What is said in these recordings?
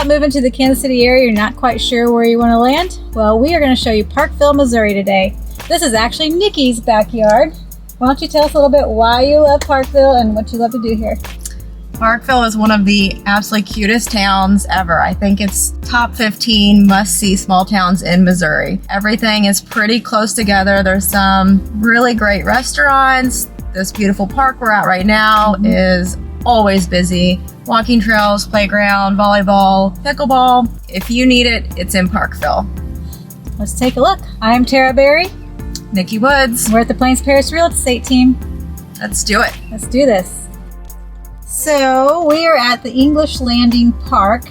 about moving to the Kansas City area, you're not quite sure where you want to land? Well, we are going to show you Parkville, Missouri today. This is actually Nikki's backyard. Why don't you tell us a little bit why you love Parkville and what you love to do here? Parkville is one of the absolutely cutest towns ever. I think it's top 15 must-see small towns in Missouri. Everything is pretty close together. There's some really great restaurants. This beautiful park we're at right now is always busy. Walking trails, playground, volleyball, pickleball. If you need it, it's in Parkville. Let's take a look. I'm Tara Berry. Nikki Woods. We're at the Plains Parish Real Estate Team. Let's do it. Let's do this. So we are at the English Landing Park.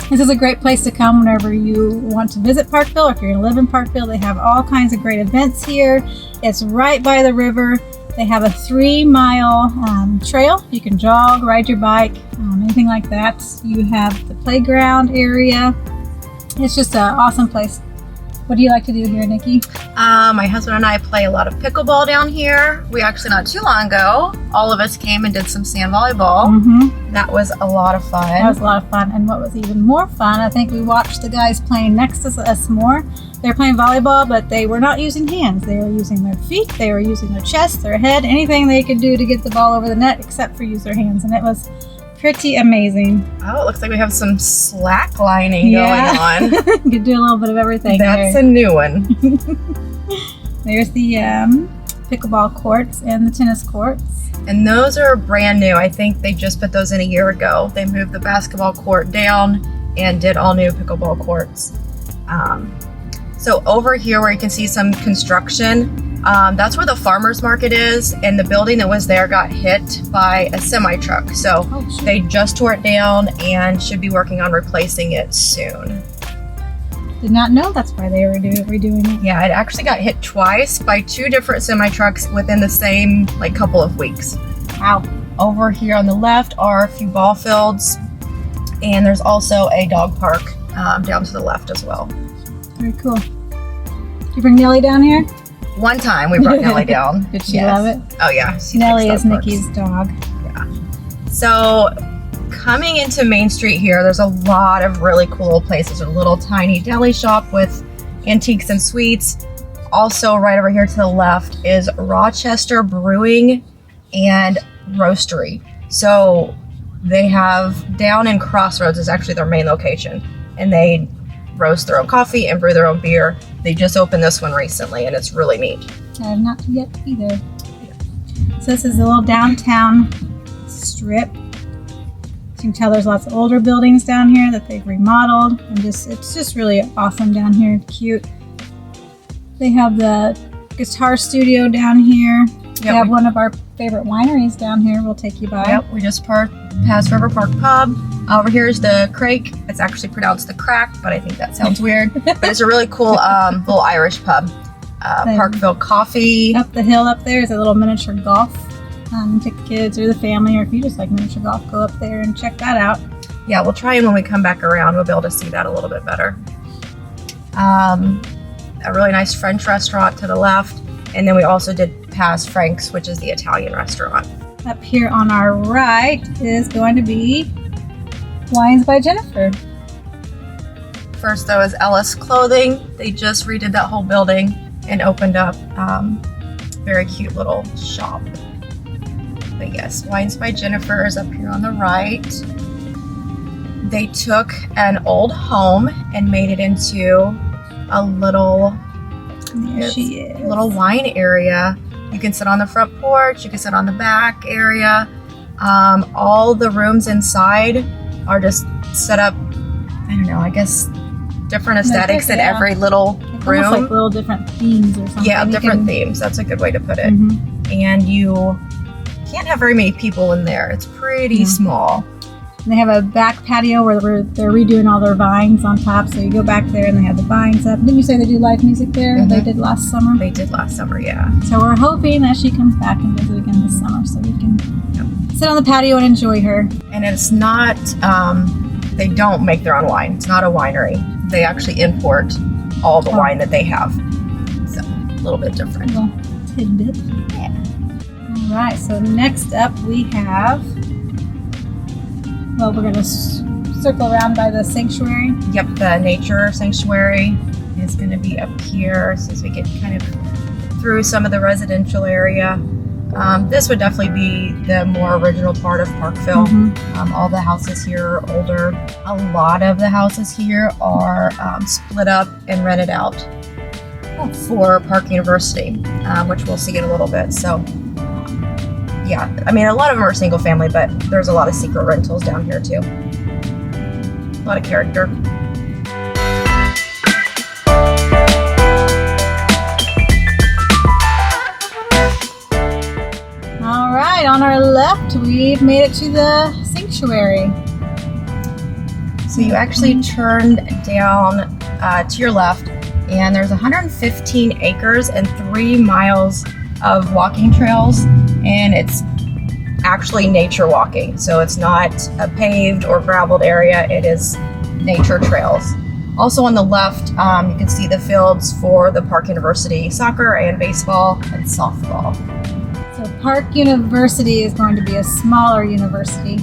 This is a great place to come whenever you want to visit Parkville, or if you're going to live in Parkville. They have all kinds of great events here. It's right by the river. They have a 3-mile trail. You can jog, ride your bike, anything like that. You have the playground area. It's just an awesome place. What do you like to do here, Nikki? My husband and I play a lot of pickleball down here. We actually, not too long ago, all of us came and did some sand volleyball. That was a lot of fun. That was a lot of fun. And what was even more fun, I think we watched the guys playing next to us more. They were playing volleyball, but they were not using hands. They were using their feet, they were using their chest, their head, anything they could do to get the ball over the net except for use their hands. And it was pretty amazing. Oh, it looks like we have some slack lining going on. You could do a little bit of everything. That's a new one. There's the pickleball courts and the tennis courts. And those are brand new. I think they just put those in a year ago. They moved the basketball court down and did all new pickleball courts. So over here where you can see some construction, that's where the farmer's market is, and the building that was there got hit by a semi-truck. So they just tore it down and should be working on replacing it soon. Did not know that's why they were redoing it. Yeah, it actually got hit twice by 2 different semi-trucks within the same couple of weeks. Wow. Over here on the left are a few ball fields, and there's also a dog park down to the left as well. Very cool. Did you bring Nellie down here? One time we brought Nellie down. Did she love it? Oh yeah. Nellie is Nikki's dog. Yeah. So coming into Main Street here, there's a lot of really cool places. A little tiny deli shop with antiques and sweets. Also right over here to the left is Rochester Brewing and Roastery. So they have down in Crossroads is actually their main location, and they roast their own coffee and brew their own beer. They just opened this one recently, and it's really neat. I have not yet either. So this is a little downtown strip. You can tell there's lots of older buildings down here that they've remodeled, and it's just really awesome down here. Cute. They have the guitar studio down here. They have one of our favorite wineries down here. We'll take you by. Yep, we just passed River Park Pub. Over here is the Crake. It's actually pronounced the Crack, but I think that sounds weird. But it's a really cool little Irish pub. Parkville Coffee. Up the hill up there is a little miniature golf. Take the kids or the family, or if you just like miniature golf, go up there and check that out. Yeah, we'll try, and when we come back around, we'll be able to see that a little bit better. A really nice French restaurant to the left, and then we also did pass Frank's, which is the Italian restaurant. Up here on our right is going to be Wines by Jennifer. First though is Ellis Clothing. They just redid that whole building and opened up very cute little shop. But yes, Wines by Jennifer is up here on the right. They took an old home and made it into a little little wine area. You can sit on the front porch, you can sit on the back area. All the rooms inside are just set up, I don't know, I guess different aesthetics in every little room. Almost like little different themes or something. Yeah, different themes. That's a good way to put it. And you can't have very many people in there. It's pretty small. And they have a back patio where they're redoing all their vines on top. So you go back there and they have the vines up. Didn't you say they do live music there? They did last summer? They did last summer, yeah. So we're hoping that she comes back and visit again this summer so we can sit on the patio and enjoy her. And it's not, they don't make their own wine. It's not a winery. They actually import all the wine that they have. So a little bit different. A little tidbit. Yeah. All right, so next up we have, well, we're going to circle around by the sanctuary. Yep, the nature sanctuary is going to be up here as we get kind of through some of the residential area. This would definitely be the more original part of Parkville. All the houses here are older. A lot of the houses here are split up and rented out for Park University, which we'll see in a little bit. So yeah, I mean, a lot of them are single family, but there's a lot of secret rentals down here too. A lot of character. All right, on our left, we've made it to the sanctuary. So you actually turned down to your left, and there's 115 acres and 3 miles of walking trails, and it's actually nature walking. So it's not a paved or graveled area, it is nature trails. Also on the left, you can see the fields for the Park University soccer and baseball and softball. So Park University is going to be a smaller university.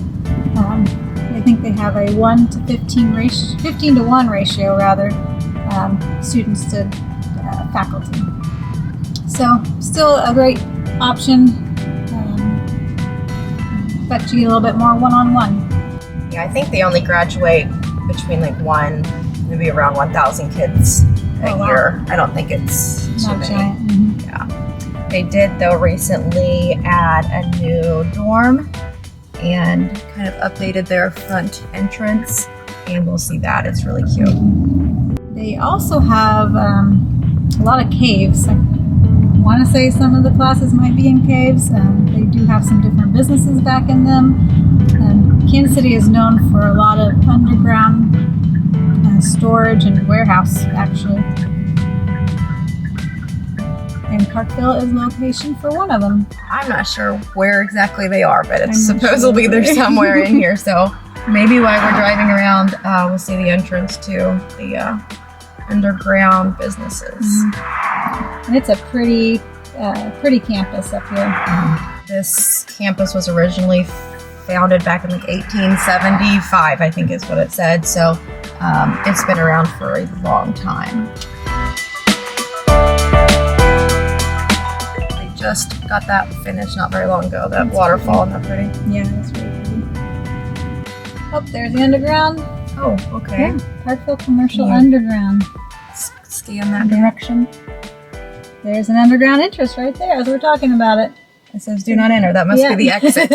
I think they have a 1 to 15 ratio, 15 to 1 ratio rather, students to faculty. So still a great option, but you get a little bit more one-on-one. Yeah, I think they only graduate between like maybe around 1,000 kids a year. I don't think it's too Not many. giant. Yeah. They did though recently add a new dorm and kind of updated their front entrance, and we'll see that. It's really cute. They also have a lot of caves. I want to say some of the classes might be in caves. They do have some different businesses back in them. Kansas City is known for a lot of underground storage and warehouse, actually. And Parkville is location for one of them. I'm not sure where exactly they are, but it's I'm not supposedly sure. they're somewhere in here. So maybe while we're driving around, we'll see the entrance to the underground businesses. And it's a pretty campus up here. This campus was originally founded back in like 1875, I think is what it said. So it's been around for a long time. They just got that finished not very long ago, that That's waterfall. Isn't that pretty? Yeah, that's really pretty. Oh, there's the underground. Oh, okay. Yeah, Parkville Commercial Yeah. Underground Scan that direction. There's an underground entrance right there as we're talking about it. It says do not enter. That must be the exit.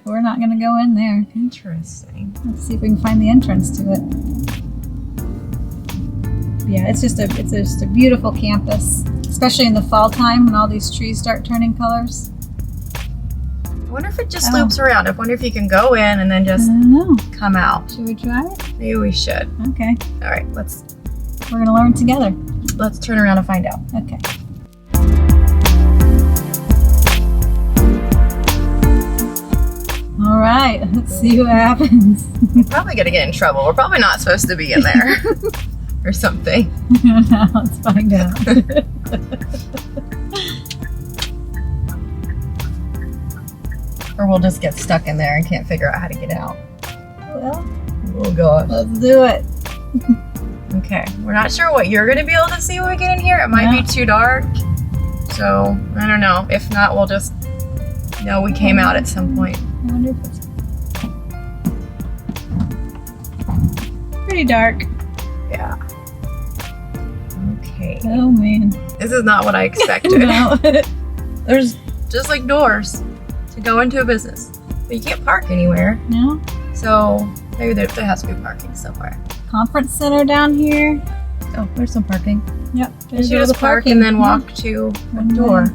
We're not going to go in there. Interesting. Let's see if we can find the entrance to it. Yeah, it's just a beautiful campus, especially in the fall time when all these trees start turning colors. I wonder if it just loops around. I wonder if you can go in and then I just don't know. come out. Should we try it? Maybe we should. Okay. All right, let's We're going to learn together. turn around and find out. Okay. All right, let's see what happens. We're probably gonna get in trouble. We're probably not supposed to be in there or something. Now let's find out. Or we'll just get stuck in there and can't figure out how to get out. Well, Oh god. let's do it. Okay, we're not sure what you're gonna be able to see when we get in here. It might be too dark. So, I don't know. If not, we'll just know we came out at some point. I wonder if it's pretty dark. Yeah. Okay. Oh man. This is not what I expected. No. There's just like doors to go into a business. But you can't park anywhere. No. So maybe there has to be parking somewhere. Conference center down here. Oh, there's some parking. Yep. You There's should all just the park parking. and then walk to a One door. way.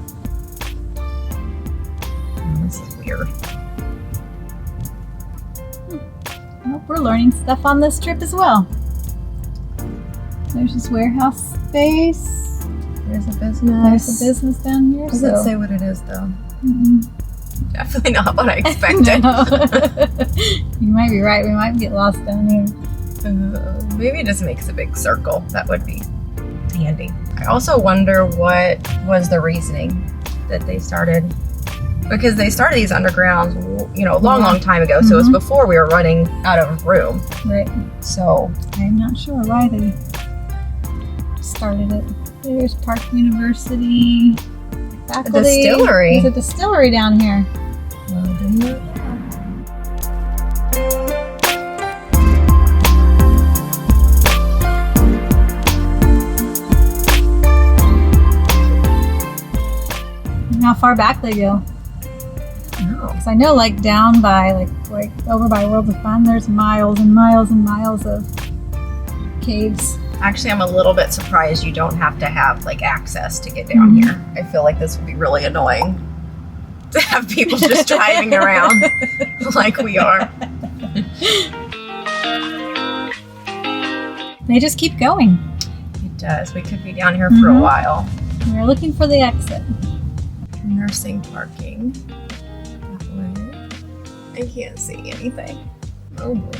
Oh, this is weird. Well, we're learning stuff on this trip as well. There's this warehouse space. There's a business. There's a business down here. Does it say what it is though? Mm-mm. Definitely not what I expected. No. You might be right. We might get lost down here. Maybe it just makes a big circle. That would be handy. I also wonder what was the reasoning that they started because they started these undergrounds, you know, a long time ago. So it was before we were running out of room. Right. So I'm not sure why they started it. There's Park University. Faculty. A distillery. There's a distillery down here. Well, didn't know that. How far back they go? No. Because I know, like down by, like over by World of Fun, there's miles and miles and miles of caves. Actually, I'm a little bit surprised you don't have to have like access to get down here. I feel like this would be really annoying to have people just driving around like we are. They just keep going. It does. We could be down here for a while. We're looking for the exit. Nursing parking. That way. I can't see anything. Oh boy.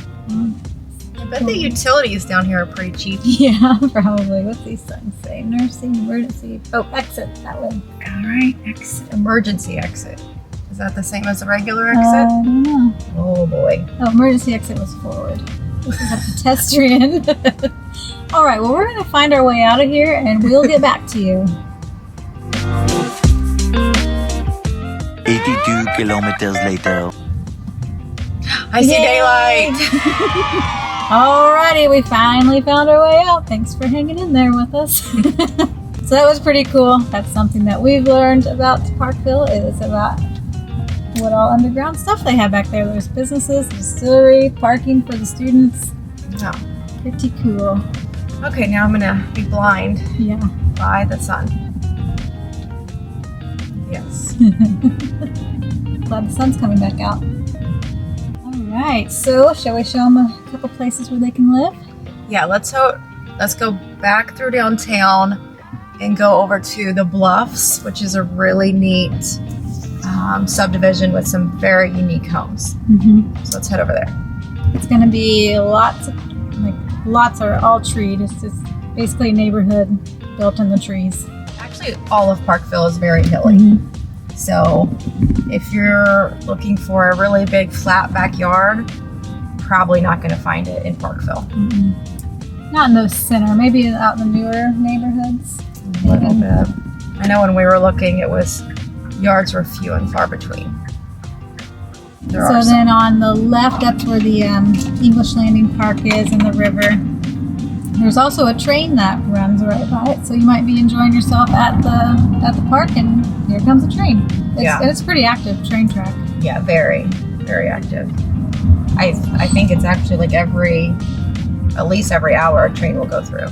I bet the utilities down here are pretty cheap. Yeah, probably. What's these signs say? Nursing, emergency. Oh, exit that way. All right, exit. Emergency exit. Is that the same as the regular exit? I don't know. Oh boy. Oh, emergency exit was forward. This is a pedestrian. All right, well, we're going to find our way out of here and we'll get back to you. 82 kilometers later. I see daylight. Alrighty, we finally found our way out. Thanks for hanging in there with us. So that was pretty cool. That's something that we've learned about Parkville, is about what all underground stuff they have back there. There's businesses, distillery, parking for the students. Oh. Pretty cool. Okay, now I'm gonna be blind Yeah. by the sun. Yes. Glad the sun's coming back out. Alright, so shall we show them a couple places where they can live? Yeah, let's go back through downtown and go over to the Bluffs, which is a really neat subdivision with some very unique homes. So let's head over there. It's going to be lots are all treed. It's just basically a neighborhood built in the trees. Actually, all of Parkville is very hilly. So if you're looking for a really big flat backyard, probably not going to find it in Parkville. Not in the center, maybe out in the newer neighborhoods. A little bit. I know when we were looking, it was yards were few and far between. So then on the left, that's where the English Landing Park is and the river. There's also a train that runs right by it, so you might be enjoying yourself at the park, and here comes a train. It's pretty active train track. Yeah, very, very active. I think it's actually like at least every hour a train will go through.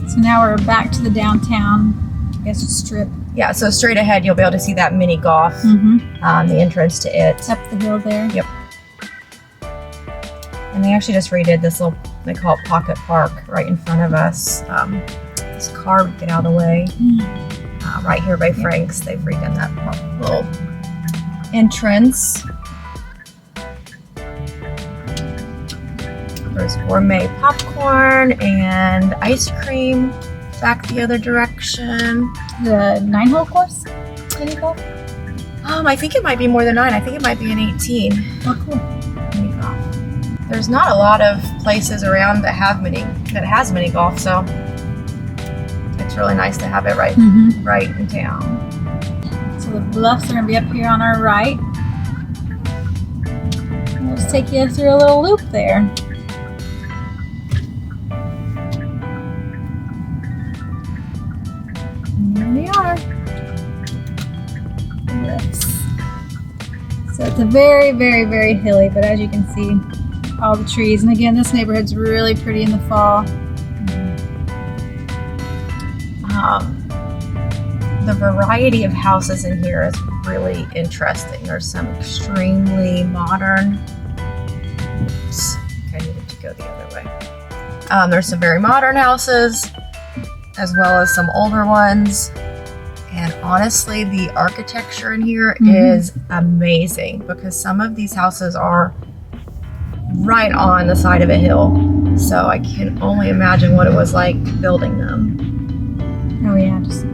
So now we're back to the downtown, I guess, strip. Yeah, so straight ahead you'll be able to see that mini golf, the entrance to it. Up the hill there. Yep. And they actually just redid this little, they call it Pocket Park right in front of us. This car would get out of the way. Right here by Frank's, they've redone that little entrance. There's gourmet popcorn and ice cream back the other direction. The 9-hole course? Mini golf? I think it might be more than 9. I think it might be an 18. Oh, cool. Mini golf. There's not a lot of places around that has mini golf, so it's really nice to have it right in town. So the Bluffs are going to be up here on our right. I'll just take you through a little loop there. And here we are. Bluffs. So it's a very, very, very hilly, but as you can see, all the trees. And again, this neighborhood's really pretty in the fall. The variety of houses in here is really interesting. There's some extremely modern. Oops, I needed to go the other way. There's some very modern houses, as well as some older ones. And honestly, the architecture in here is amazing, because some of these houses are right on the side of a hill. So I can only imagine what it was like building them. Oh yeah, just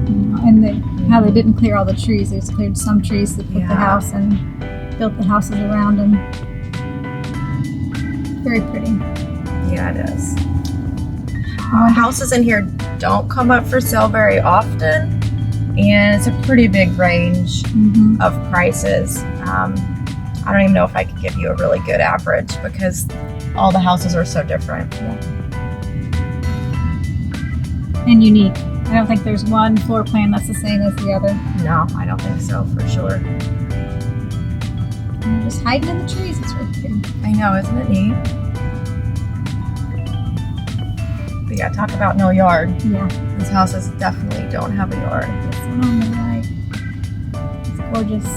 and how they didn't clear all the trees. They just cleared some trees to put the house and built the houses around them. Very pretty. Yeah, it is. Houses in here don't come up for sale very often, and it's a pretty big range of prices. I don't even know if I could give you a really good average because all the houses are so different. And unique. I don't think there's one floor plan that's the same as the other. No, I don't think so, for sure. And they're just hiding in the trees. It's really pretty. I know, isn't it neat? But yeah, talk about no yard. Yeah. These houses definitely don't have a yard. This one on the right. It's gorgeous.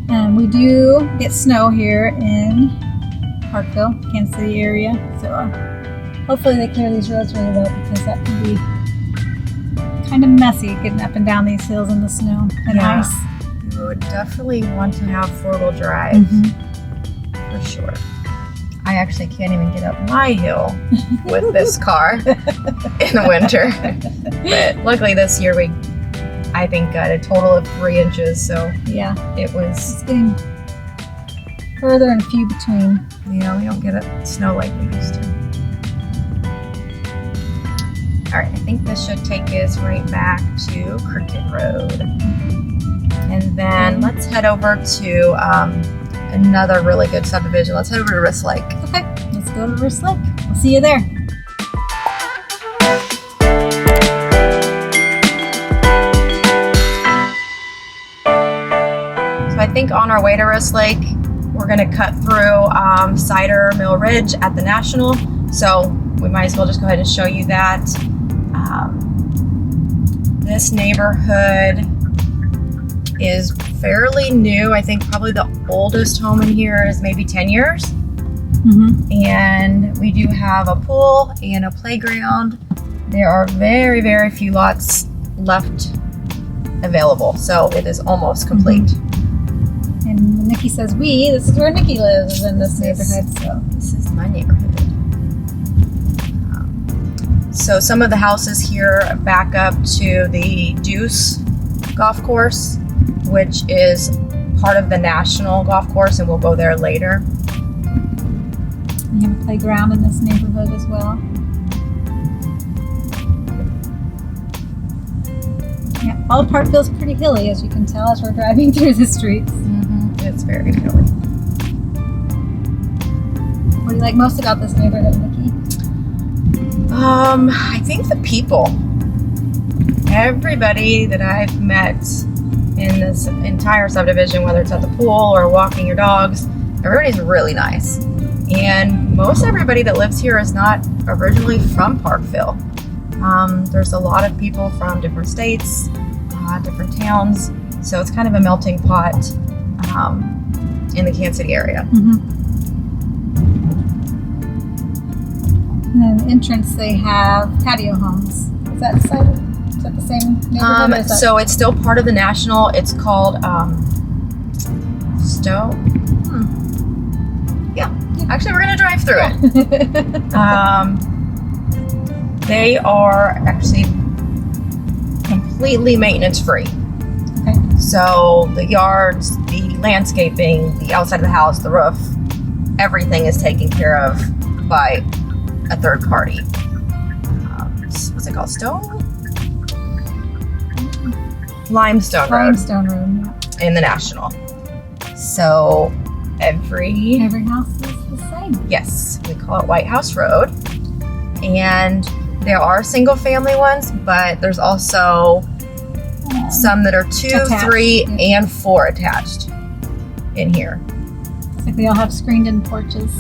And we do get snow here in Parkville, Kansas City area. So hopefully they clear these roads really well because that can be kind of messy getting up and down these hills in the snow and ice. You would definitely want to have four-wheel drive for sure. I actually can't even get up my hill with this car in the winter. But luckily this year I think got a total of 3 inches, so yeah, it was. It's getting further and few between. Yeah, we don't get snow like we used to. All right, I think this should take us right back to Cricket Road, and then let's head over to another really good subdivision. Let's head over to Wrist Lake. Okay, let's go to Wrist Lake. We'll see you there. I think on our way to Wrist Lake, we're going to cut through Cider Mill Ridge at the National. So we might as well just go ahead and show you that. This neighborhood is fairly new. I think probably the oldest home in here is maybe 10 years. And we do have a pool and a playground. There are very, very few lots left available. So it is almost complete. And Nikki says this is where Nikki lives in this neighborhood. So this is my neighborhood. So some of the houses here back up to the Deuce golf course, which is part of the National golf course, and we'll go there later. We have a playground in this neighborhood as well. Yeah, all of Parkville's pretty hilly, as you can tell as we're driving through the streets. It's very hilly. What do you like most about this neighborhood, Nikki? I think the people. Everybody that I've met in this entire subdivision, whether it's at the pool or walking your dogs, everybody's really nice. And most everybody that lives here is not originally from Parkville. There's a lot of people from different states, different towns, so it's kind of a melting pot in the Kansas City area. And then the entrance, they have patio homes. Is that Cider? Is that the same neighborhood? So it's still part of the National. It's called Stowe. Yeah, actually we're gonna drive through it. They are actually completely maintenance free. Okay. So the yards, the landscaping, the outside of the house, the roof, everything is taken care of by a third party. What's it called? Limestone Road. Limestone Road, yeah. In the National. So every house is the same. Yes, we call it White House Road. And there are single family ones, but there's also some that are 2, attached. 3, and 4 attached in here. It's like they all have screened in porches.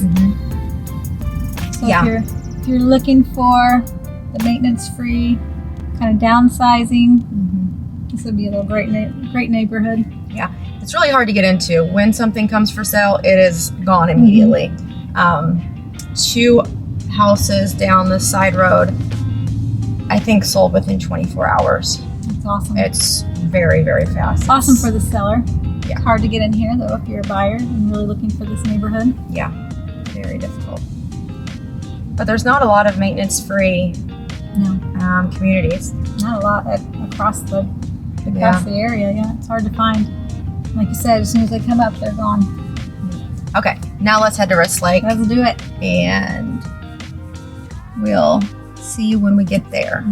So Yeah. if you're looking for the maintenance-free kind of downsizing, this would be a little great neighborhood. Yeah, it's really hard to get into. When something comes for sale, it is gone immediately. 2 houses down the side road, I think, sold within 24 hours. That's awesome. It's very, very fast. Awesome for the seller. Yeah. It's hard to get in here, though, if you're a buyer and really looking for this neighborhood. Yeah. very difficult. But there's not a lot of maintenance-free communities. Not a lot across the area. Yeah, it's hard to find. Like you said, as soon as they come up, they're gone. Okay, now let's head to Wrist Lake. Let's do it. And we'll see you when we get there.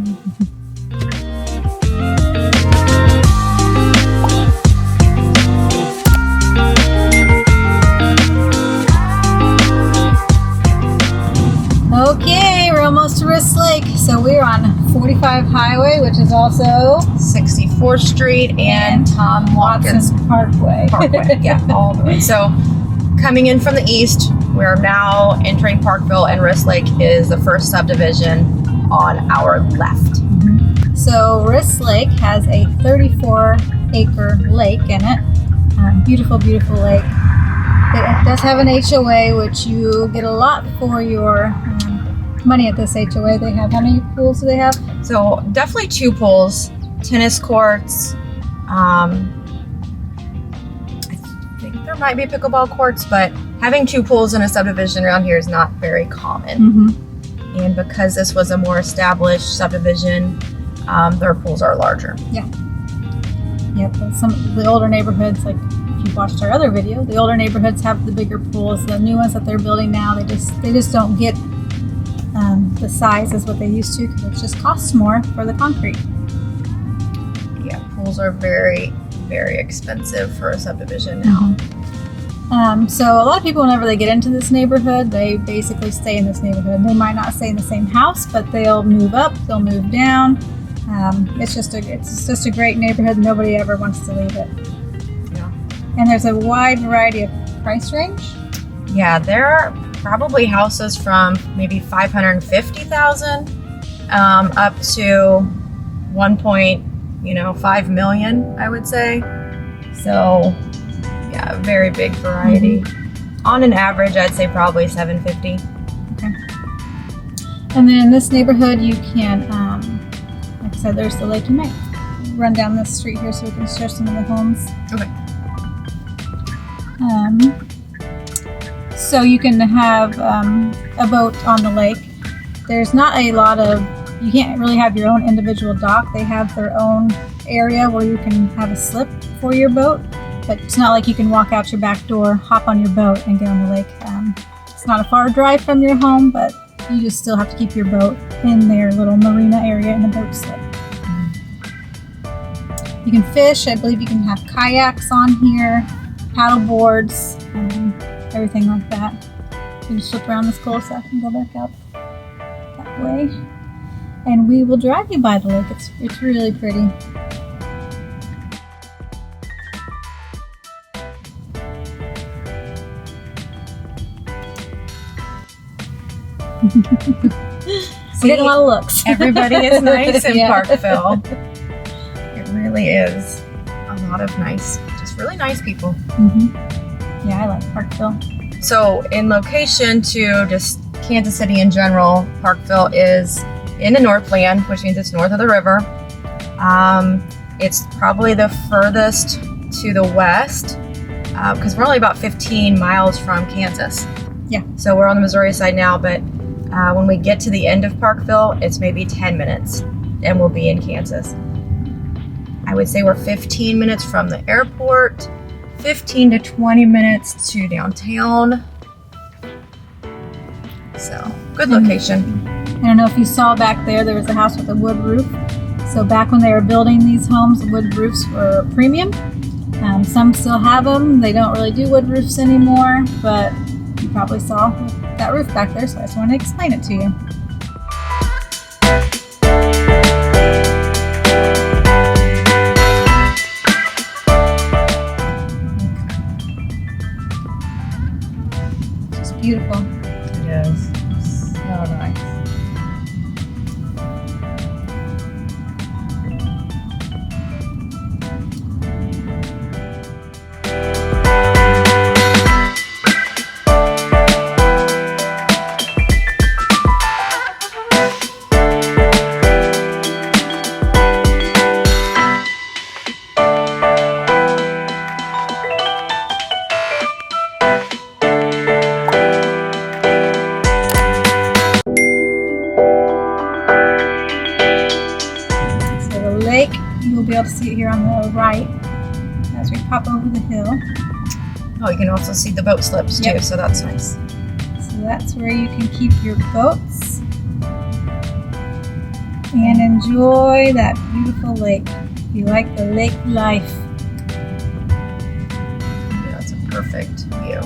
Okay, we're almost to Wrist Lake. So we're on 45 Highway, which is also 64th Street and Tom Watkins Parkway. Yeah, all the way. So coming in from the east, we're now entering Parkville, and Wrist Lake is the first subdivision on our left. So Wrist Lake has a 34-acre lake in it. Beautiful, beautiful lake. It does have an HOA, which you get a lot for your money at this HOA. They have, how many pools do they have? So definitely 2 pools, tennis courts. I think there might be pickleball courts, but having 2 pools in a subdivision around here is not very common. And because this was a more established subdivision, their pools are larger. Yeah. Yep. Some of the older neighborhoods, like if you watched our other video, the older neighborhoods have the bigger pools. The new ones that they're building now, they just don't get the size as what they used to, because it just costs more for the concrete. Yeah, pools are very, very expensive for a subdivision now. So a lot of people, whenever they get into this neighborhood, they basically stay in this neighborhood. They might not stay in the same house, but they'll move up, they'll move down. It's just a great neighborhood. Nobody ever wants to leave it. Yeah. And there's a wide variety of price range. Yeah, there are probably houses from maybe 550,000 up to 1.5 million, I would say. So yeah, very big variety. On an average, I'd say probably 750. Okay. And then in this neighborhood, you can, like I said, there's the lake. You might run down this street here so we can show some of the homes. Okay. So you can have a boat on the lake. There's not a lot of, you can't really have your own individual dock. They have their own area where you can have a slip for your boat, but it's not like you can walk out your back door, hop on your boat, and get on the lake. It's not a far drive from your home, but you just still have to keep your boat in their little marina area in the boat slip. You can fish. I believe you can have kayaks on here, paddle boards, everything like that. You can just flip around this cul-de-sac and go back out that way. And we will drive you by the lake. It's really pretty. We're getting a lot of looks. Everybody is nice in Yeah. Parkville. It really is a lot of nice, just really nice people. Yeah, I like Parkville. So in location to just Kansas City in general, Parkville is in the Northland, which means it's north of the river. It's probably the furthest to the west because we're only about 15 miles from Kansas. Yeah. So we're on the Missouri side now, but when we get to the end of Parkville, it's maybe 10 minutes and we'll be in Kansas. I would say we're 15 minutes from the airport, 15 to 20 minutes to downtown. So, good location. I don't know if you saw back there was a house with a wood roof. So back when they were building these homes, the wood roofs were premium. Some still have them. They don't really do wood roofs anymore, but you probably saw that roof back there, so I just wanted to explain it to you. It's just beautiful. It is. So nice. able to see it here on the right as we pop over the hill. Oh, you can also see the boat slips too, so that's nice. So that's where you can keep your boats and enjoy that beautiful lake. If you like the lake life. Yeah, it's a perfect view.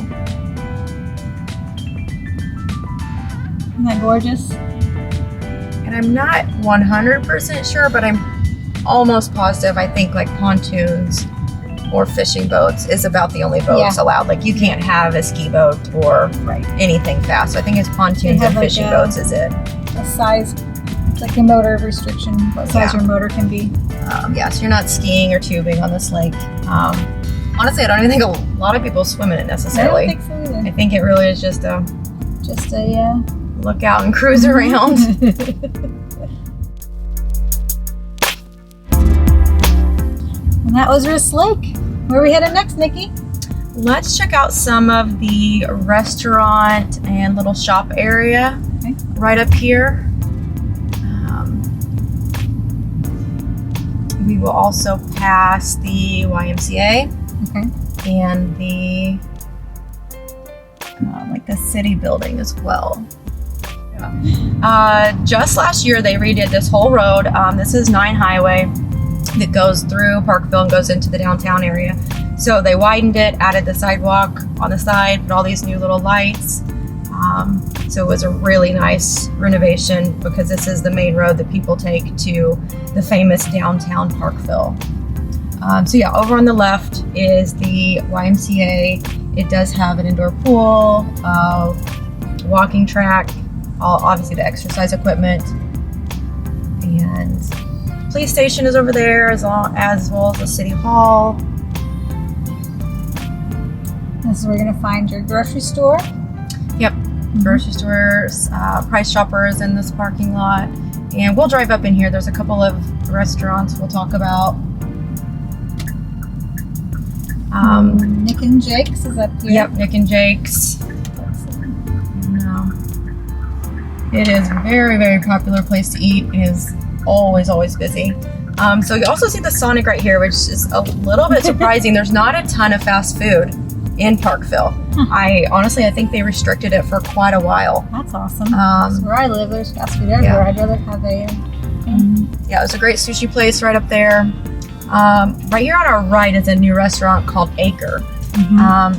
Isn't that gorgeous? And I'm not 100% sure, but I'm almost positive. I think like pontoons or fishing boats is about the only boats allowed. Like you can't have a ski boat or anything fast. So I think it's pontoons and fishing boats is it. A size, it's like a motor restriction, what size your motor can be. So you're not skiing or tubing on this lake. Honestly, I don't even think a lot of people swim in it necessarily. I don't think so either. I think it really is just a look out and cruise around. And that was Wrist Lake. Where are we headed next, Nikki? Let's check out some of the restaurant and little shop area right up here. We will also pass the YMCA and the like the city building as well. Just last year they redid this whole road. This is 9 Highway that goes through Parkville and goes into the downtown area. So they widened it, added the sidewalk on the side, put all these new little lights. So it was a really nice renovation because this is the main road that people take to the famous downtown Parkville. Over on the left is the YMCA. It does have an indoor pool, walking track, obviously the exercise equipment, and police station is over there as well as the city hall. This is where you're going to find your grocery store. Yep, grocery stores, Price Shoppers in this parking lot. And we'll drive up in here. There's a couple of restaurants we'll talk about. Nick and Jake's is up here. Yep, Nick and Jake's. It is a very, very popular place to eat. It is always busy. So you also see the Sonic right here, which is a little bit surprising. There's not a ton of fast food in Parkville. I think they restricted it for quite a while. That's awesome. That's where I live. There's fast food everywhere. I'd rather have a... There's a great sushi place right up there. Right here on our right is a new restaurant called Acre.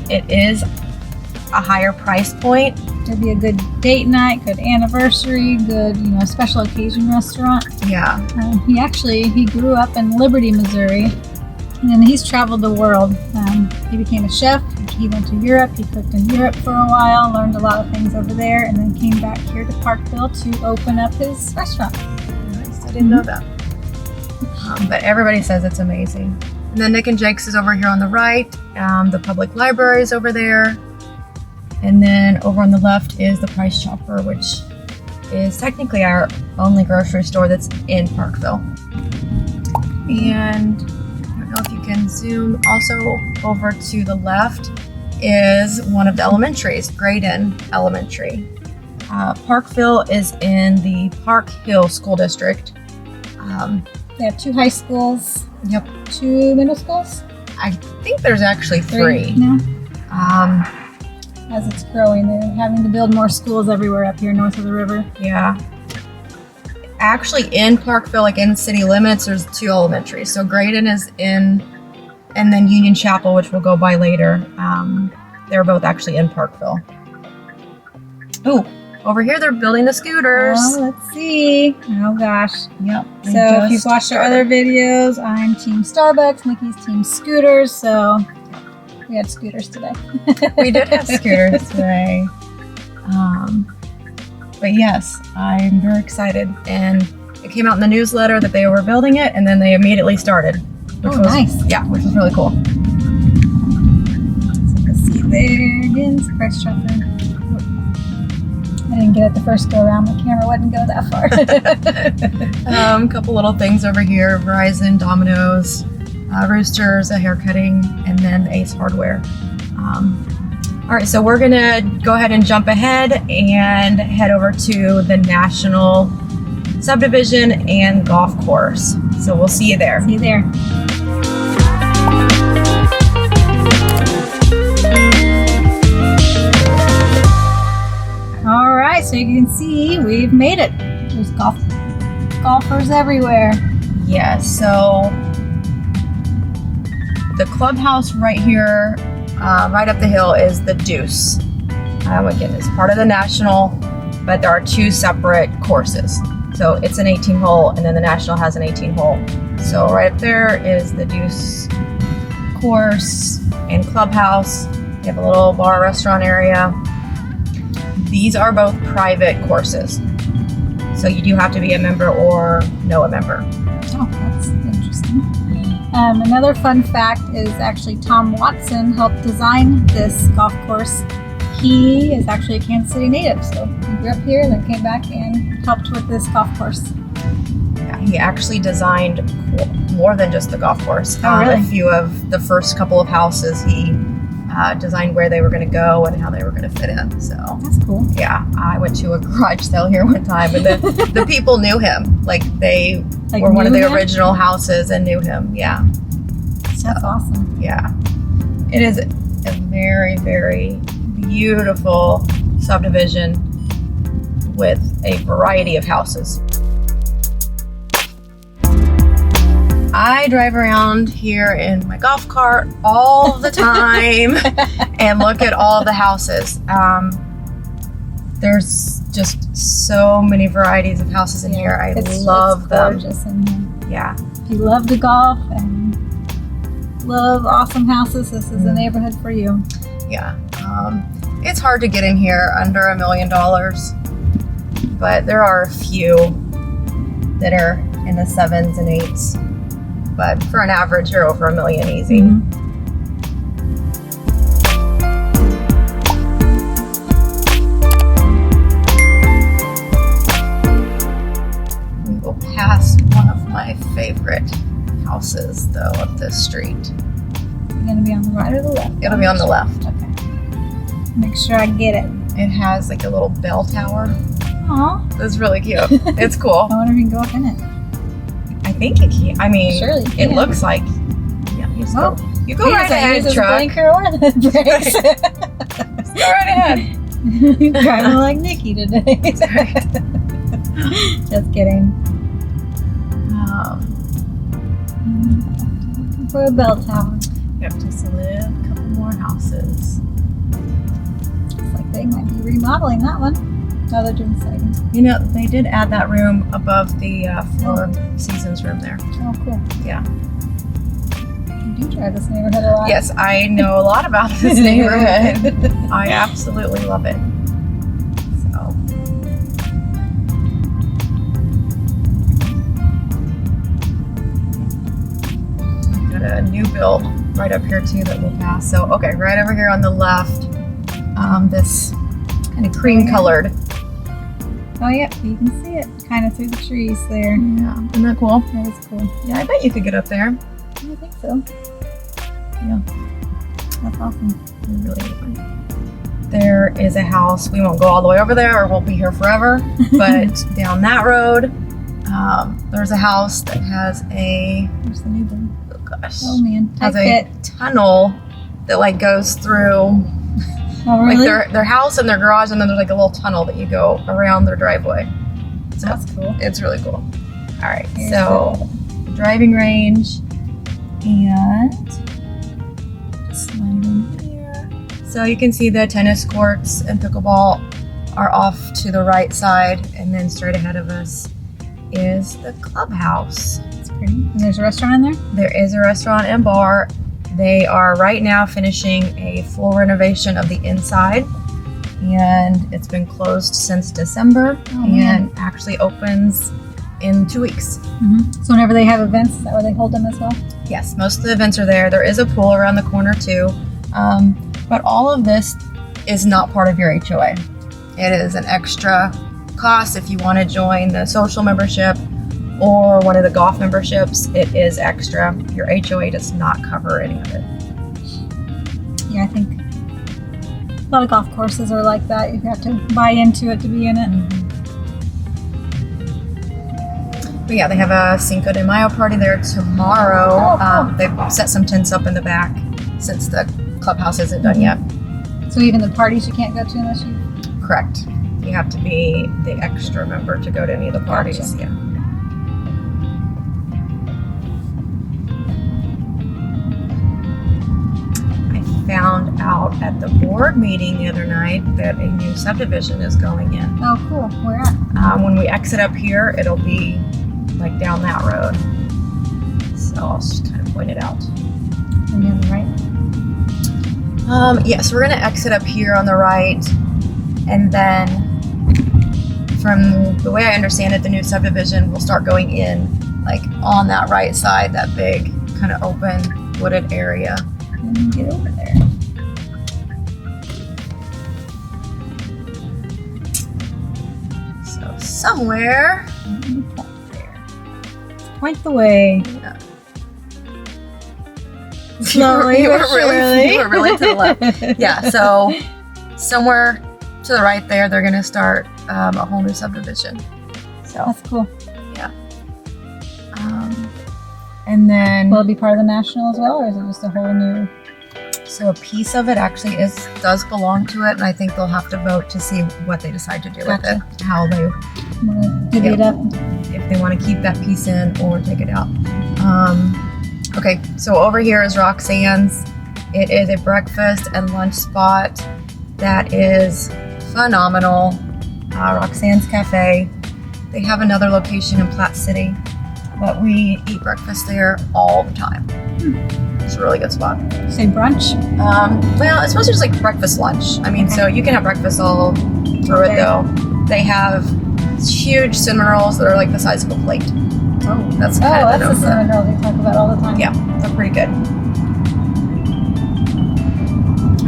It is a higher price point. It'd be a good date night, good anniversary, good special occasion restaurant. Yeah. He grew up in Liberty, Missouri, and then he's traveled the world. He became a chef. He went to Europe. He cooked in Europe for a while, learned a lot of things over there, and then came back here to Parkville to open up his restaurant. Nice. I didn't know that. But everybody says it's amazing. And then Nick and Jake's is over here on the right. The public library is over there. And then over on the left is the Price Chopper, which is technically our only grocery store that's in Parkville. And I don't know if you can zoom. Also over to the left is one of the elementaries, Graydon Elementary. Parkville is in the Park Hill School District. They have 2 high schools. Yep. 2 middle schools? I think there's actually 3. No. As it's growing, they're having to build more schools everywhere up here north of the river. Yeah. Actually, in Parkville, like in city limits, there's 2 elementaries. So Graydon is in, and then Union Chapel, which we'll go by later. They're both actually in Parkville. Oh, over here they're building the scooters. Oh, let's see. Oh gosh. Yep. So if you've watched our other videos, I'm Team Starbucks, Nikki's Team Scooters. So we had scooters today. We did have scooters today. But yes, I'm very excited. And it came out in the newsletter that they were building it, and then they immediately started. Which was nice. Yeah, which was really cool. So let's see there again, Price Chopper. I didn't get it the first go around. The camera wouldn't go that far. A couple little things over here: Verizon, Domino's, Roosters, a haircutting, and then Ace Hardware. All right, so we're gonna go ahead and jump ahead and head over to the National subdivision and golf course. So we'll see you there. See you there. All right, so you can see we've made it. There's golfers everywhere. Yeah, so the clubhouse right here, right up the hill, is the Deuce. Again, it's part of the National, but there are two separate courses. So it's an 18-hole, and then the National has an 18-hole. So right up there is the Deuce course and clubhouse. You have a little bar restaurant area. These are both private courses. So you do have to be a member or know a member. Oh, that's interesting. Another fun fact is actually Tom Watson helped design this golf course. He is actually a Kansas City native, so he grew up here and then came back and helped with this golf course. Yeah, he actually designed more than just the golf course. Oh, really? A few of the first couple of houses, he designed where they were going to go and how they were going to fit in. So That's cool. yeah, I went to a garage sale here one time, and the people knew him. Like they were one of the original houses and knew him. Yeah. That's awesome. Yeah. It is a very, very beautiful subdivision with a variety of houses. I drive around here in my golf cart all the time and look at all the houses. There's just so many varieties of houses in here. I love them. It's gorgeous in here. Yeah. If you love to golf and love awesome houses, this is a neighborhood for you. Yeah. It's hard to get in here under $1 million, but there are a few that are in the 7s and 8s. But for an average, you're over $1 million easy. We will pass one of my favorite houses, though, up this street. You're going to be on the right or the left? It'll be on the left. Okay. Make sure I get it. It has like a little bell tower. Aw. It's really cute. It's cool. I wonder if you can go up in it. I think you can. I mean, Surely you it can. looks like. Yeah, you just go. You go He right doesn't ahead, use his truck. blinker or the brakes. Just go right ahead. You're driving like Nikki today. Just kidding. For a bell tower. Yep, just a couple more houses. Looks like they might be remodeling that one. Oh, they're doing siding. You know, they did add that room above the Four Seasons room there. Oh, cool. Yeah. You do drive this neighborhood a lot. Yes, I know a lot about this neighborhood. I absolutely love it. So. I've got a new build right up here too that we'll pass. So, okay, right over here on the left, this kind of cream colored. Oh, yeah, you can see it kind of through the trees there. Yeah, isn't that cool? That is cool. Yeah, I bet you could get up there. I think so. Yeah. That's awesome. Really fun. There is a house. We won't go all the way over there or we'll be here forever. But down that road, there's a house that has a, There's the new one. oh gosh, Oh, man. has Tight a fit. tunnel that like goes through Oh, really? like their house and their garage, and then there's like a little tunnel that you go around their driveway. So That's cool. it's really cool. All right, Here's so the driving range and slide in here. So you can see the tennis courts and pickleball are off to the right side, and then straight ahead of us is the clubhouse. It's pretty. And there's a restaurant in there? There is a restaurant and bar. They are right now finishing a full renovation of the inside, and it's been closed since December and actually opens in 2 weeks. Mm-hmm. So whenever they have events, is that where they hold them as well? Yes, most of the events are there. There is a pool around the corner too, but all of this is not part of your HOA. It is an extra cost if you want to join the social membership or one of the golf memberships. It is extra. Your HOA does not cover any of it. Yeah, I think a lot of golf courses are like that. You have to buy into it to be in it. But yeah, they have a Cinco de Mayo party there tomorrow. Oh, cool. They've set some tents up in the back since the clubhouse isn't done yet. So even the parties you can't go to unless you... Correct. You have to be the extra member to go to any of the parties. Gotcha. Yeah. I found out at the board meeting the other night that a new subdivision is going in. Oh, cool. Where at? When we exit up here, it'll be like down that road. So I'll just kind of point it out. And you're on the right? Yes, we're gonna exit up here on the right, and then from the way I understand it, the new subdivision will start going in like on that right side, that big kind of open wooded area. And you get over there. So somewhere There. Point the way. yeah. Slowly you were but really, surely. you were really to the left. Yeah, so somewhere to the right there, they're gonna start a whole new subdivision. So That's cool. and then Will it be part of the national as well, or is it just a whole new? so a piece of it actually does belong to it, and I think they'll have to vote to see what they decide to do with Gotcha. it, how they, Want to divvy it up? if they want to keep that piece in or take it out. Okay, so over here is Roxanne's. It is a breakfast and lunch spot that is phenomenal. Roxanne's Cafe. They have another location in Platte City, but we eat breakfast there all the time. It's a really good spot. Say brunch. Well, it's mostly just like breakfast lunch. I mean, so you can have breakfast all through it Okay. though. They have huge cinnamon rolls that are like the size of a plate. Oh, That's oh, kind of that's the cinnamon roll they talk about all the time. Yeah, they're pretty good.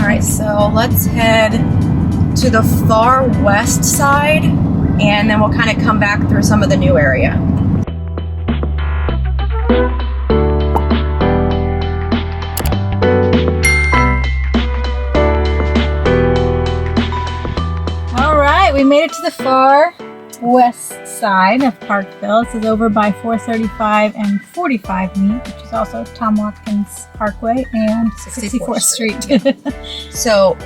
All right, so let's head to the far west side, and then we'll kind of come back through some of the new area. All right, we made it to the far west side of Parkville. This is over by 435 and 45 meet, which is also Tom Watkins Parkway and 64th Street. So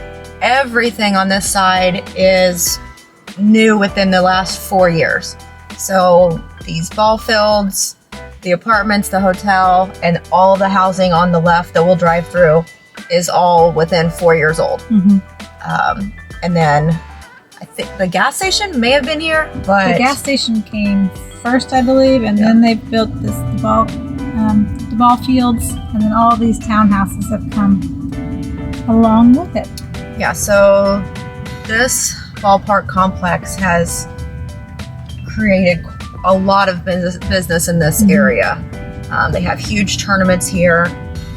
everything on this side is new within the last 4 years. So these ball fields, the apartments, the hotel, and all the housing on the left that we'll drive through is all within 4 years old. And then I think the gas station may have been here, but The gas station came first, I believe, and then they built the ball fields, and then all these townhouses have come along with it. yeah, so this ballpark complex has created a lot of business in this area. They have huge tournaments here.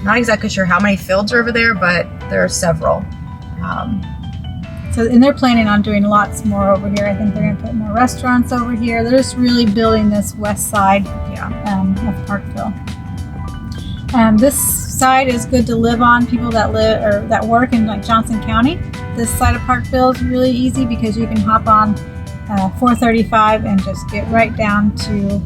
Not exactly sure how many fields are over there, but there are several. And they're planning on doing lots more over here. I think they're going to put more restaurants over here. They're just really building this west side of Parkville. This side is good to live on. People that live or that work in like Johnson County, this side of Parkville is really easy because you can hop on 435 and just get right down to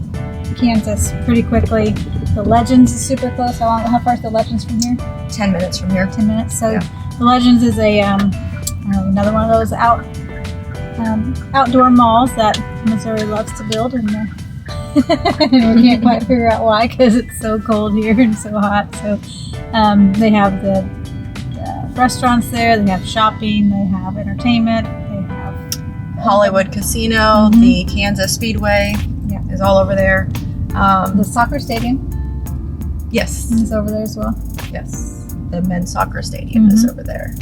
Kansas pretty quickly. The Legends is super close. How far is the Legends from here? 10 minutes from here. 10 minutes. So Yeah. the Legends is a another one of those outdoor malls that Missouri loves to build, and we can't quite figure out why because it's so cold here and so hot. So they have the restaurants there, they have shopping, they have entertainment, they have Hollywood Casino, the Kansas Speedway is all over there. the soccer stadium Yes. is over there as well. Yes. The men's soccer stadium is over there.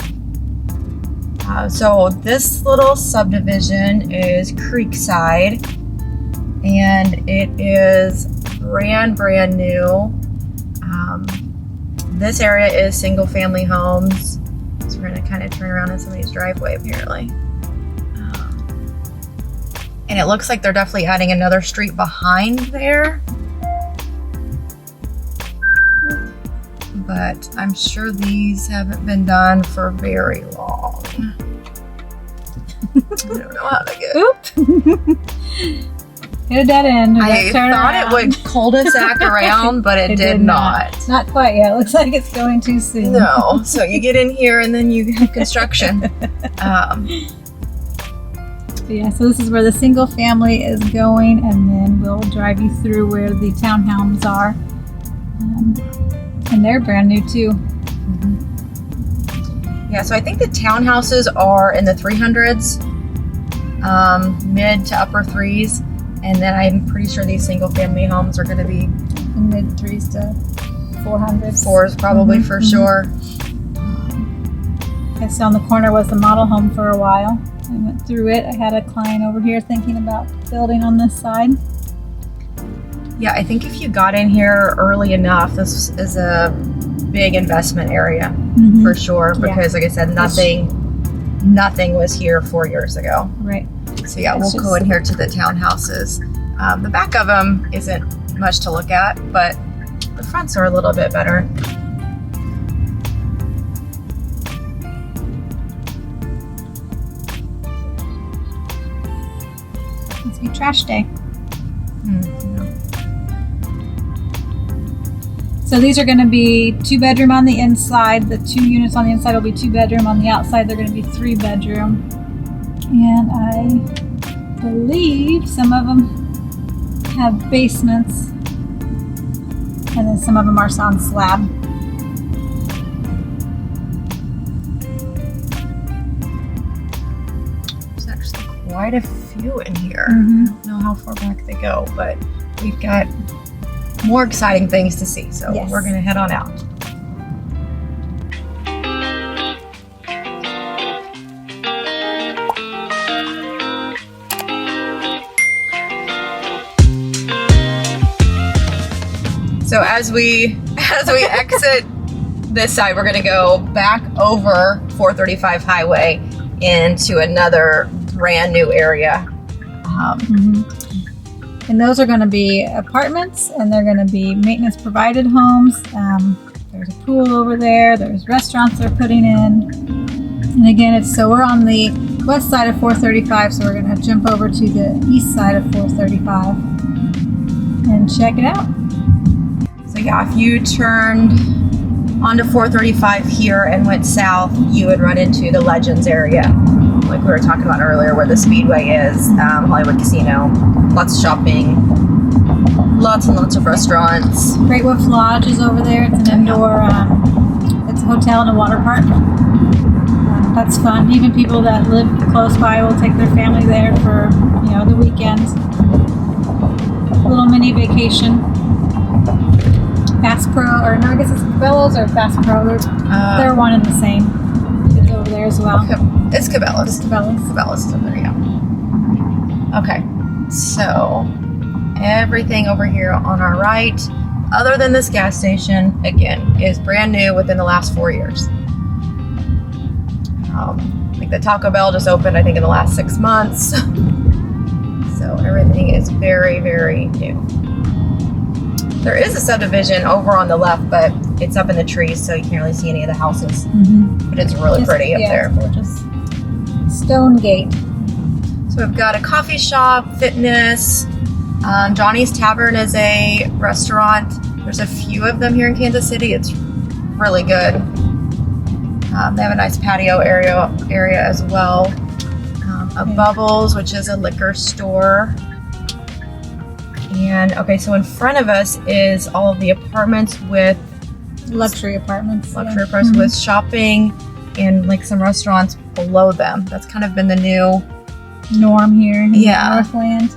So this little subdivision is Creekside, and it is brand new. This area is single family homes. So we're gonna kind of turn around in somebody's driveway apparently. And it looks like they're definitely adding another street behind there. But I'm sure these haven't been done for very long. I don't know how to get. Oop! Hit a dead end. I thought it would cul-de-sac around, but it did not. Not quite yet. Looks like it's going too soon. No. So you get in here and then you have construction. Yeah, so this is where the single family is going, and then we'll drive you through where the townhomes are. And they're brand new too. Yeah, so I think the townhouses are in the 300s, mid to upper 3s, and then I'm pretty sure these single family homes are going to be in mid 3s to 400s. 4s probably for sure. Okay, so on the corner was the model home for a while. I went through it. I had a client over here thinking about building on this side. Yeah, I think if you got in here early enough, this is a big investment area for sure, because like I said, nothing was here 4 years ago. Right. So yeah, we'll go in here to the townhouses. The back of them isn't much to look at, but the fronts are a little bit better. Must be trash day. So these are going to be 2-bedroom on the inside. The 2 units on the inside will be 2-bedroom. On the outside, they're going to be 3-bedroom. And I believe some of them have basements, and then some of them are on slab. There's actually quite a few in here. I don't know how far back they go, but we've got more exciting things to see, so we're going to head on out. So as we exit this side, we're going to go back over 435 highway into another brand new area. And those are going to be apartments, and they're going to be maintenance provided homes. There's a pool over there. There's restaurants they're putting in. And again, we're on the west side of 435, so we're going to jump over to the east side of 435 and check it out. So yeah, if you turned onto 435 here and went south, you would run into the Legends area, like we were talking about earlier, where the Speedway is, Hollywood Casino, lots of shopping, lots and lots of restaurants. Great Wolf Lodge is over there. It's an indoor, it's a hotel and a water park. That's fun. Even people that live close by will take their family there for, the weekends. A little mini vacation. Bass Pro, or no, I guess it's Cabela's or Bass Pro. They're one and the same. It's over there as well. It's Cabela's. Cabela's is over there, yeah. Okay, so everything over here on our right, other than this gas station, again, is brand new within the last 4 years. Like the Taco Bell just opened, I think, in the last 6 months. So everything is very, very new. There is a subdivision over on the left, but it's up in the trees, so you can't really see any of the houses. But it's really pretty up there. Gorgeous. Stone Gate. So we've got a coffee shop, fitness. Johnny's Tavern is a restaurant. There's a few of them here in Kansas City. It's really good. They have a nice patio area as well. A Bubbles, which is a liquor store. And okay, so in front of us is all of the apartments with luxury apartments with shopping and like some restaurants below them. That's kind of been the new norm here in Northland.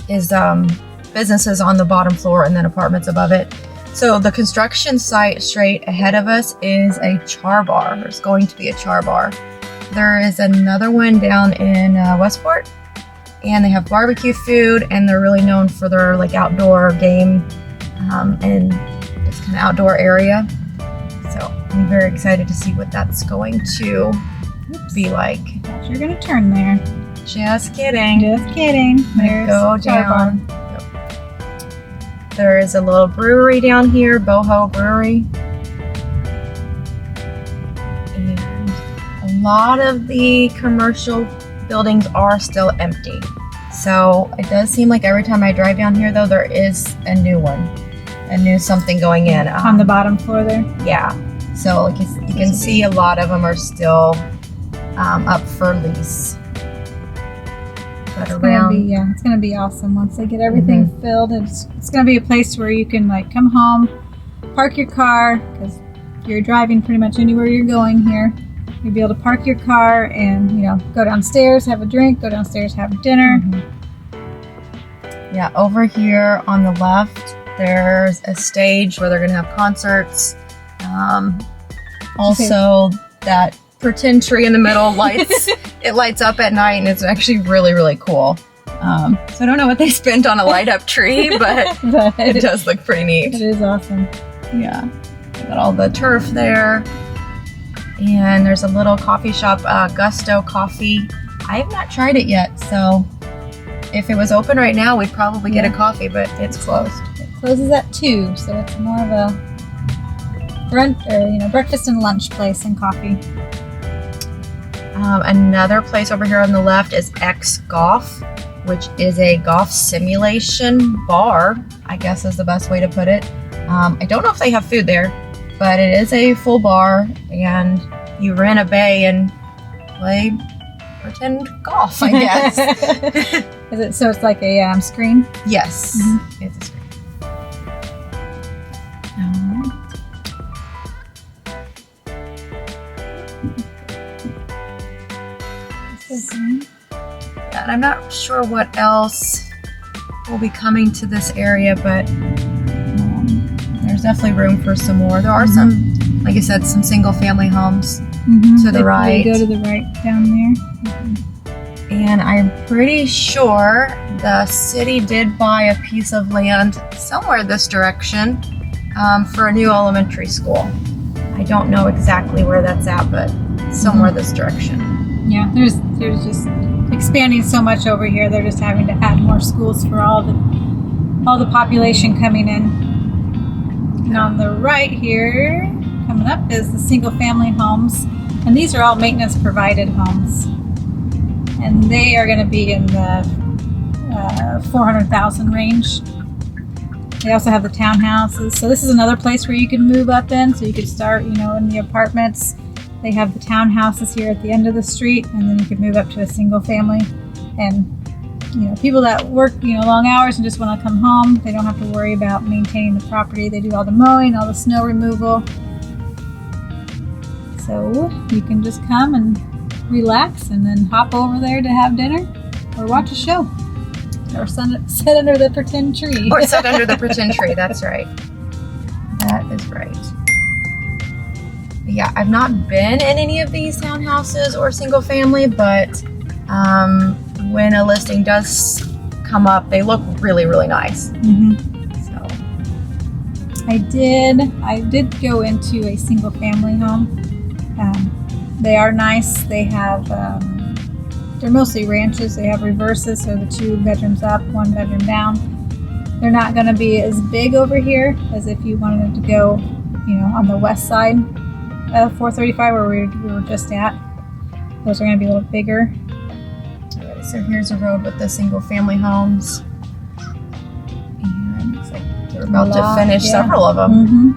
Is businesses on the bottom floor and then apartments above it. So the construction site straight ahead of us is a char bar. There's going to be a char bar. There is another one down in Westport. And they have barbecue food, and they're really known for their like outdoor game and just kind of outdoor area. So I'm very excited to see what that's going to be like. You're gonna turn there. Just kidding. Just kidding. There's go down. Yep. There is a little brewery down here, Boho Brewery. And a lot of the commercial buildings are still empty. So it does seem like every time I drive down here, though, there is a new one, a new something going in. On the bottom floor there. Yeah. So like you can see a lot of them are still up for lease. But It's gonna be awesome once they get everything filled. It's gonna be a place where you can like come home, park your car, because you're driving pretty much anywhere you're going here. You'll be able to park your car and, you know, go downstairs, have a drink, go downstairs, have dinner. Yeah, over here on the left, there's a stage where they're gonna have concerts. Also, that pretend tree in the middle lights. It lights up at night, and it's actually really, really cool. So I don't know what they spent on a light up tree, but it does look pretty neat. It is awesome. Yeah, got all the turf there. And there's a little coffee shop, Gusto Coffee. I have not tried it yet, so if it was open right now, we'd probably get a coffee, but it's closed. It closes at 2, so it's more of a breakfast and lunch place and coffee. Another place over here on the left is X Golf, which is a golf simulation bar, I guess is the best way to put it. I don't know if they have food there, but it is a full bar, and you rent a bay and play pretend golf, I guess. Is it so? It's like a screen. Yes, it's a screen. Yeah, and I'm not sure what else will be coming to this area, but there's definitely room for some more. There are some, like I said, some single family homes to the right. They go to the right down there. And I'm pretty sure the city did buy a piece of land somewhere this direction for a new elementary school. I don't know exactly where that's at, but somewhere this direction. Yeah, there's just expanding so much over here. They're just having to add more schools for all the population coming in. And on the right here, coming up, is the single family homes. And these are all maintenance provided homes. And they are going to be in the 400,000 range. They also have the townhouses. So this is another place where you can move up in. So you could start, in the apartments. They have the townhouses here at the end of the street, and then you could move up to a single family. And people that work long hours and just want to come home, they don't have to worry about maintaining the property. They do all the mowing, all the snow removal. So you can just come and relax and then hop over there to have dinner or watch a show or sit under the pretend tree. Or sit under the pretend tree. That's right. That is right. Yeah, I've not been in any of these townhouses or single family, but when a listing does come up, they look really, really nice. So I did go into a single family home. They are nice. They have they're mostly ranches. They have reverses, so the 2 bedrooms up, 1 bedroom down. They're not going to be as big over here as if you wanted to go, on the west side of 435 where we were just at. Those are going to be a little bigger. Alright, so here's a road with the single family homes. And looks like they're about to finish several of them.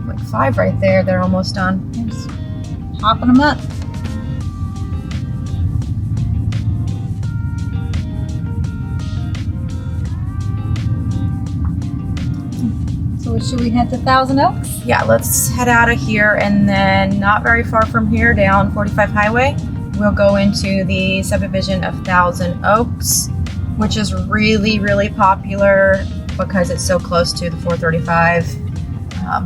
Like 5 right there. They're almost done. Just hopping them up. So should we head to Thousand Oaks? Yeah, let's head out of here, and then not very far from here, down 45 Highway, we'll go into the subdivision of Thousand Oaks, which is really, really popular because it's so close to the 435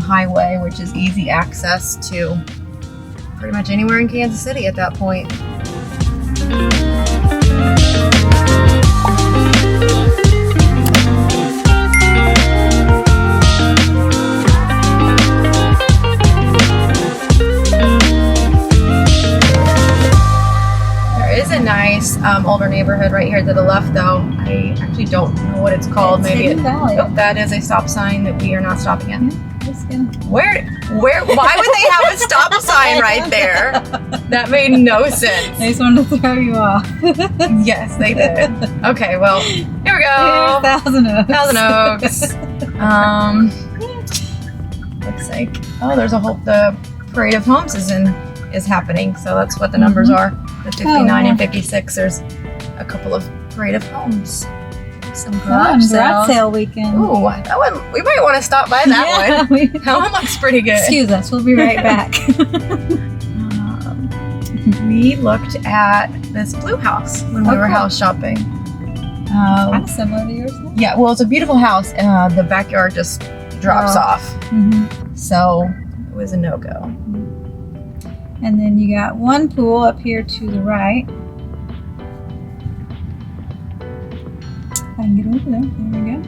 highway, which is easy access to pretty much anywhere in Kansas City at that point. Nice older neighborhood right here to the left, though. I actually don't know what it's called. Maybe Valley. That is a stop sign that we are not stopping at. Just gonna... Why would they have a stop sign right there? That made no sense. I just wanted to throw you off. Yes, they did. Okay, well, here we go. Here's Thousand Oaks. Thousand Oaks. Looks like, oh, there's the parade of homes is happening. So that's what the numbers are. The 59 and 56. There's a couple of parade of homes. Some garage sale weekend. Ooh, that one, we might want to stop by that one. That one looks pretty good. Excuse us, we'll be right back. We looked at this blue house when we were house shopping. Kind of similar to yours. Huh? Yeah, well, it's a beautiful house. The backyard just drops off. Mm-hmm. So it was a no-go. And then you got one pool up here to the right. I can get over there. There we go.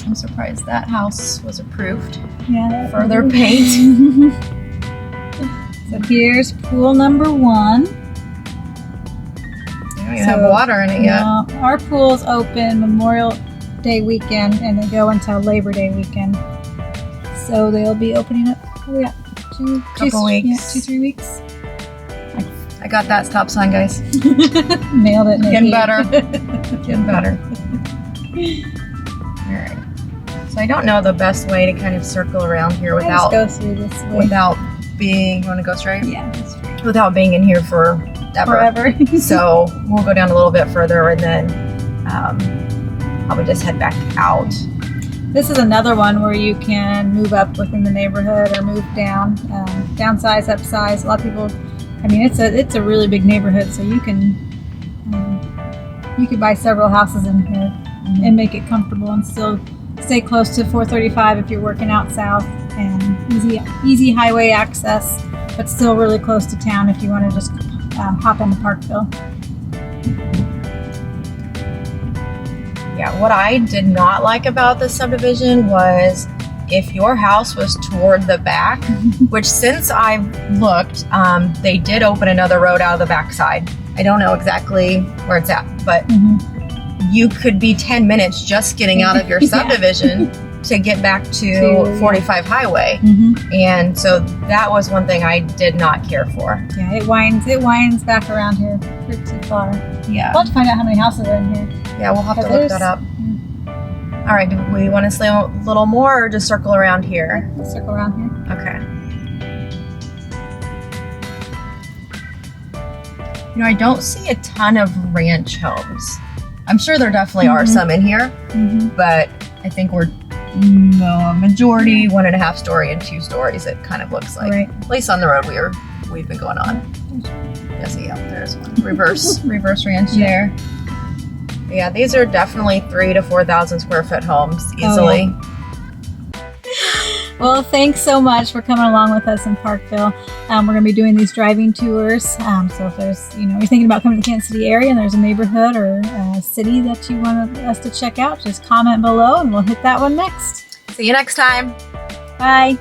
I'm surprised that house was approved. Yeah. For their paint. So here's pool number 1. They don't even have water in it yet. No, our pool's open Memorial Day weekend and they go until Labor Day weekend. So they'll be opening up couple weeks. 2-3 weeks. I got that stop sign, guys. Nailed it, Nikki. Getting better. Getting better. Alright. So I don't know the best way to kind of circle around here without go through this way. Without being, you want to go straight? Yeah, that's right. Without being in here forever. So we'll go down a little bit further and then probably just head back out. This is another one where you can move up within the neighborhood or move down, downsize, upsize. A lot of people, I mean, it's a really big neighborhood, so you can buy several houses in here and make it comfortable and still stay close to 435 if you're working out south, and easy highway access, but still really close to town if you want to just hop into Parkville. Yeah, what I did not like about this subdivision was if your house was toward the back, which since I've looked, they did open another road out of the backside. I don't know exactly where it's at, but you could be 10 minutes just getting out of your subdivision to get back to 45 highway. And so that was one thing I did not care for. Yeah, it winds back around here pretty far. Yeah. We'll have to find out how many houses are in here. Yeah, we'll have to look that up. All right, do we want to stay a little more or just circle around here? Let's circle around here. Okay. You know, I don't see a ton of ranch homes. I'm sure there definitely are some in here, but I think we're majority 1.5 story and 2 stories, it kind of looks like. Right. At least on the road we've been going on. Yes, yeah, there's one. Reverse ranch there. Yeah, these are definitely 3,000 to 4,000 square foot homes easily. Oh, yeah. Well, thanks so much for coming along with us in Parkville. We're going to be doing these driving tours. So if there's, you're thinking about coming to the Kansas City area and there's a neighborhood or a city that you want us to check out, just comment below and we'll hit that one next. See you next time. Bye.